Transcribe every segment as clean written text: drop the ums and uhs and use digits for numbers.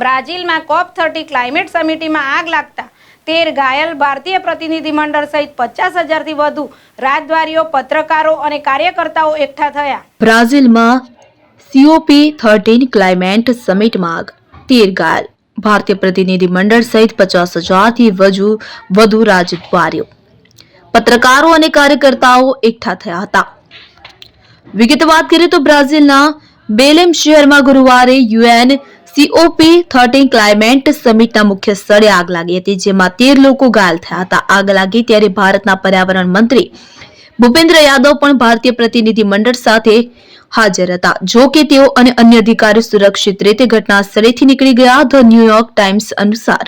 બ્રાઝિલમાં COP30 climate સમિટમાં આગ લાગતા 13 ઘાયલ, ભારતીય પ્રતિનિધિમંડળ સહિત 50,000થી વધુ રાજદ્વારીઓ, પત્રકારો અને કાર્યકર્તાઓ એકઠા થયા. બ્રાઝિલમાં COP30 ક્લાઇમેટ સમિટમાં આગ, 13 ઘાયલ, ભારતીય પ્રતિનિધિમંડળ સહિત 50,000થી વધુ રાજદ્વારીઓ, પત્રકારો અને કાર્યકર્તાઓ એકઠા થયા હતા. વિગતે વાત કરીએ તો બ્રાઝિલના બેલેમ શહેરમાં ગુરુવારે UN COP30 ક્લાઇમેટ સમિટના મુખ્ય સ્થળે આગ લાગી હતી, જેમાં 13 લોકો ઘાયલ થયા હતા. આગ લાગી ત્યારે ભારતના પર્યાવરણ મંત્રી ભૂપેન્દ્ર યાદવ પણ ભારતીય પ્રતિનિધિમંડળ સાથે હાજર હતા. જો કે તેઓ અને અન્ય અધિકારીઓ સુરક્ષિત રીતે ઘટના સ્થળેથી નીકળી ગયા. ધ ન્યૂયોર્ક ટાઈમ્સ અનુસાર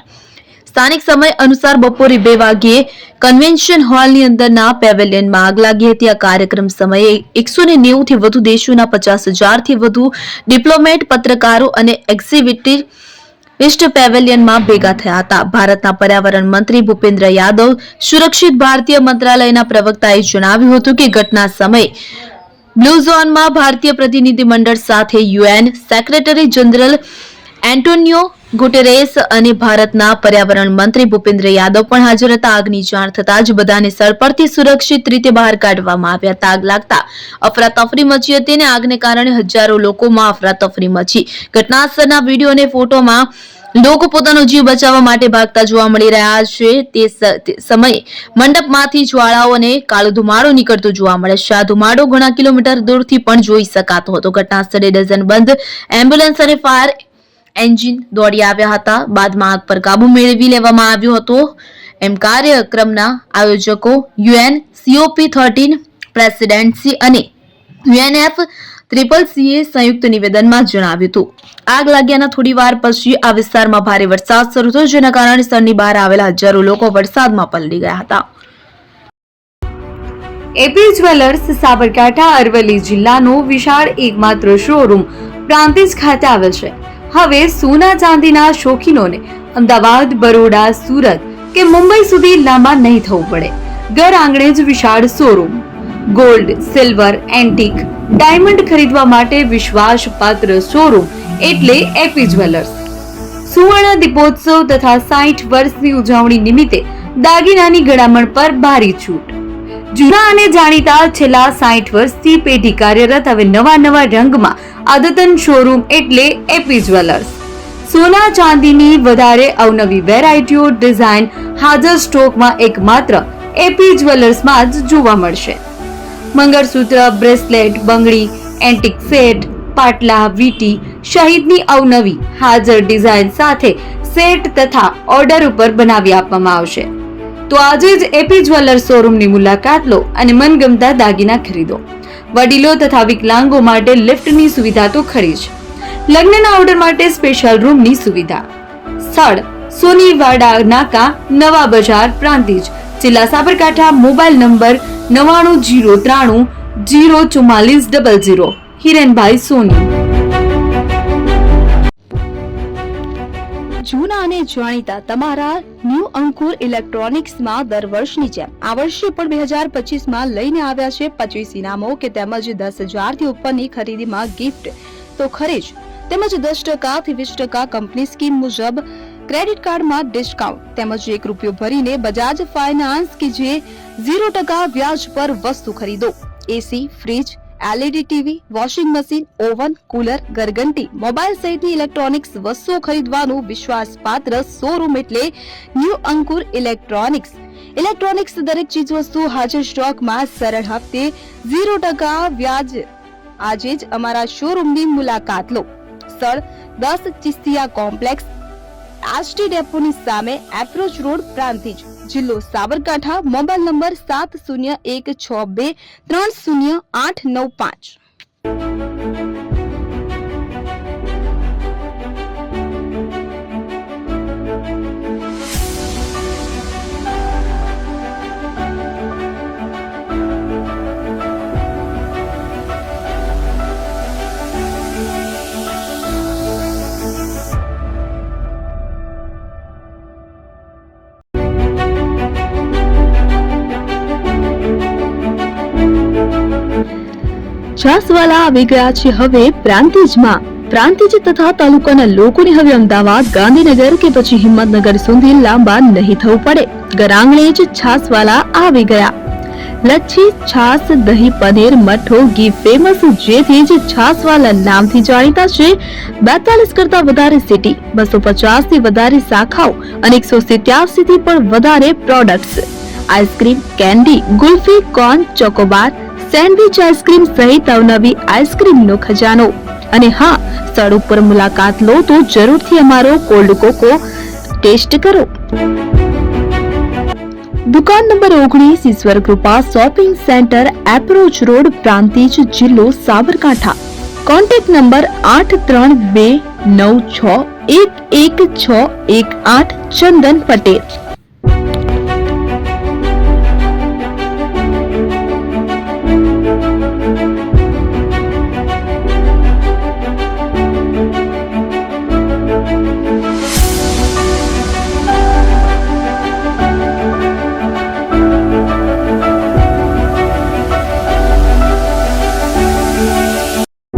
સ્થાનિક સમય અનુસાર બપોરે 2 વાગ્યે કન્વેન્શન હોલની અંદરના પેવેલિયનમાં આગ લાગી હતી. આ કાર્યક્રમ સમયે 190થી વધુ દેશોના 50,000થી વધુ ડિપ્લોમેટ, પત્રકારો અને એક્ઝિબિટિસ્ટ પેવેલિયનમાં ભેગા થયા હતા. ભારતના પર્યાવરણ મંત્રી ભૂપેન્દ્ર યાદવ, સુરક્ષિત ભારતીય મંત્રાલયના પ્રવક્તાએ જણાવ્યું હતું કે ઘટના સમયે બ્લુ ઝોનમાં ભારતીય પ્રતિનિધિમંડળ સાથે UN secretary general Antonio Guterres અને ભારતના પર્યાવરણ મંત્રી ભૂપેન્દ્ર યાદવ પણ હાજર હતા. આગની જાણ થતાં જ બધાને સ્થળ પરથી સુરક્ષિત રીતે બહાર કાઢવામાં આવ્યા હતા. આગ લાગતા અફરાતફરી મચી હતી અને આગને કારણે હજારો લોકોમાં અફરાતફરી મચી. ઘટનાસ્થળના વિડીયો અને ફોટોમાં લોકો પોતાનો જીવ બચાવવા માટે ભાગતા જોવા મળી રહ્યા છે. તે સમયે મંડપમાંથી જ્વાળાઓ અને કાળો ધુમાડો નીકળતો જોવા મળે છે. આ ધુમાડો ઘણા કિલોમીટર દૂરથી પણ જોઈ શકાતો હતો. ઘટના સ્થળે ડઝનબંધ એમ્બ્યુલન્સ અને ફાયર એન્જિન દોડી આવ્યા હતા. બાદમાં આગ પર કાબુ મેળવી લેવામાં આવ્યો હતો એમ કાર્યક્રમના આયોજકો, UN COP30 પ્રેસિડેન્સી અને UNFCCCએ સંયુક્ત નિવેદનમાં જણાવ્યું હતું. આગ લાગ્યાના થોડી વાર પછી આ વિસ્તારમાં ભારે વરસાદ શરૂ થયો, જેના કારણે સ્થળની બહાર આવેલા હજારો લોકો વરસાદમાં પલળી ગયા હતા. એપી જ્વેલર્સ સાબરકાંઠા અરવલ્લી જિલ્લાનો વિશાળ એકમાત્ર શોરૂમ પ્રાંતિજ ખાતે આવેલ છે. હવે સોના ચાંદીના શોખીનોને અમદાવાદ, બરોડા, સુરત કે મુંબઈ સુધી લાંબા નહીં થવું પડે. ઘર આંગણે જ વિશાળ showroom. Gold, silver, antique, diamond ખરીદવા માટે વિશ્વાસપાત્ર શોરૂમ એટલે એપી જ્વેલર્સ. સુવર્ણ દીપોત્સવ તથા 60 વર્ષની ઉજવણી નિમિત્તે દાગીનાની ગળામણ પર ભારી છૂટ. જૂના અને જાણીતા છેલ્લા 60 વર્ષથી પેઢી કાર્યરત હવે નવા રંગમાં અદ્યતન શોરૂમ એટલે એપી જ્વેલર્સ. સોના ચાંદીની વધારે અવનવી વેરાયટીઓ, ડિઝાઇન હાજર સ્ટોકમાં એકમાત્ર એપી જ્વેલર્સમાં જ જોવા મળશે. મંગળસૂત્ર, બ્રેસલેટ, બંગડી, એન્ટિક સેટ, પાટલા, વીટી સહિતની અવનવી હાજર ડિઝાઇન સાથે સેટ તથા ઓર્ડર ઉપર બનાવી આપવામાં આવશે. તો આજે જ એપી જ્વેલર્સ શોરૂમની મુલાકાત લો અને મનગમતા દાગીના ખરીદો. વડીલો તથા વિકલાંગો માટે લિફ્ટની સુવિધા તો ખરી જ. લગ્નના ઓર્ડર માટે સ્પેશિયલ રૂમની સુવિધા. સ્થળ સોનીવાડા નાકા, નવા બજાર, પ્રાંતિજ, જિલ્લા સાબરકાંઠા. Mobile number 9903 04400. હિરેનભાઈ સોની. જૂના અને જાણીતા તમારા ન્યૂ અંકુર ઇલેક્ટ્રોનિક્સમાં દર વર્ષની જેમ આ વર્ષે પણ 2025માં લઈને આવ્યા છે 25 ઇનામો કે તેમજ 10,000થી ઉપરની ખરીદીમાં ગિફ્ટ તો ખરી જ, તેમજ 10% થી 20% કંપની સ્કીમ મુજબ ક્રેડિટ કાર્ડમાં ડિસ્કાઉન્ટ તેમજ ₹1 ભરીને બજાજ ફાઇનાન્સ કે જે 0% વ્યાજ પર વસ્તુ ખરીદો. AC, fridge, LED TV, washing machine, oven, cooler, ગરગંટી, મોબાઈલ સહિતની ઇલેક્ટ્રોનિક્સ વસ્તુઓ ખરીદવાનું વિશ્વાસપાત્ર શોરૂમ એટલે ન્યૂ અંકુર ઇલેક્ટ્રોનિક્સ. ઇલેક્ટ્રોનિક્સ દરેક ચીજ વસ્તુ હાજર સ્ટોકમાં, સરળ હપ્તે, 0% વ્યાજ. આજે જ અમારા શોરૂમની મુલાકાત લો. સ્થળ 10 ચિસ્તિયા કોમ્પ્લેક્સ, આષ્ટી ડેપોની સામે, એપ્રોચ રોડ, પ્રાંતિજ, જિલ્લો સાબરકાંઠા. Mobile number 7016230895. છાસવાલા આવી ગયા છે હવે પ્રાંતિજમાં. પ્રાંતિજ તથા તાલુકાના લોકોને હવે અમદાવાદ, ગાંધીનગર કે પછી હિંમતનગર સુધી લાંબા નહીં થવું પડે. ઘર આંગણે જ છાસવાલા આવી ગયા. લચ્છી, છાસ, દહીં, પનીર, મઠો, ઘી ફેમસ, જેથી જ છાસવાલા નામથી જાણીતા છે. 42 કરતા વધારે સિટી, 250 થી વધારે શાખાઓ અને 187 થી પણ વધારે products. Ice cream, candy, kulfi, corn, Chocobar, sandwich ice cream સહિત અવનવી આઈસ્ક્રીમનો ખજાનો. અને હા, સ્થળ ઉપર મુલાકાત લો તો જરૂરથી અમારો કોલ્ડ કોકો ટેસ્ટ કરો. દુકાન નંબર 19, Ishwar Krupa shopping centre, approach road, Prantij, જિલ્લો સાબરકાંઠા. Contact number 8329611618. ચંદન પટેલ.